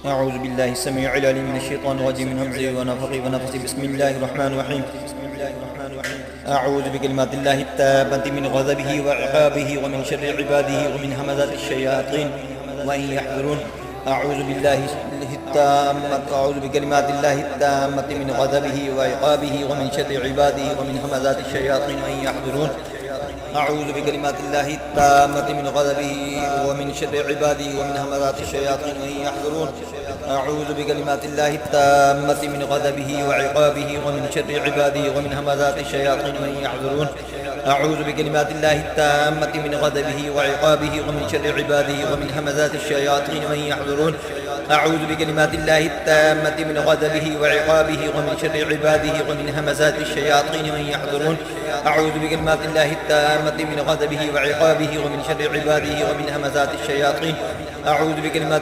أعوذ بالله السميع العليم من الشيطان الرجيم من همزه ونفخه ونفسه. بسم الله الرحمن الرحيم. أعوذ بكلمات الله التامة من غضبه وعقابه ومن شر عباده ومن همزات الشياطين وإن يحضرون. أعوذ بكلمات الله التامة من غضبه وعقابه ومن شر عباده ومن همزات الشياطين وإن يحضرون. أعوذ بكلمات الله التامة من غضبه ومن شر عباده ومن همزات الشياطين وإن يحضرون. أعوذ بكلمات الله التامة من غضبه وعقابه ومن شر عباده ومن همزات الشياطين وإن يحضرون. أعوذ بكلمات الله التامة من غضبه وعقابه ومن شر عباده ومن همزات الشياطين وإن يحضرون. أعوذ بكلمات الله التامة من غضبه وعقابه ومن شر عباده ومن همزات الشياطين وإن يحضرون. أعوذ بكلمات الله التامة من غضبه وعقابه ومن شر عباده ومن همزات الشياطين. أعوذ بكلمات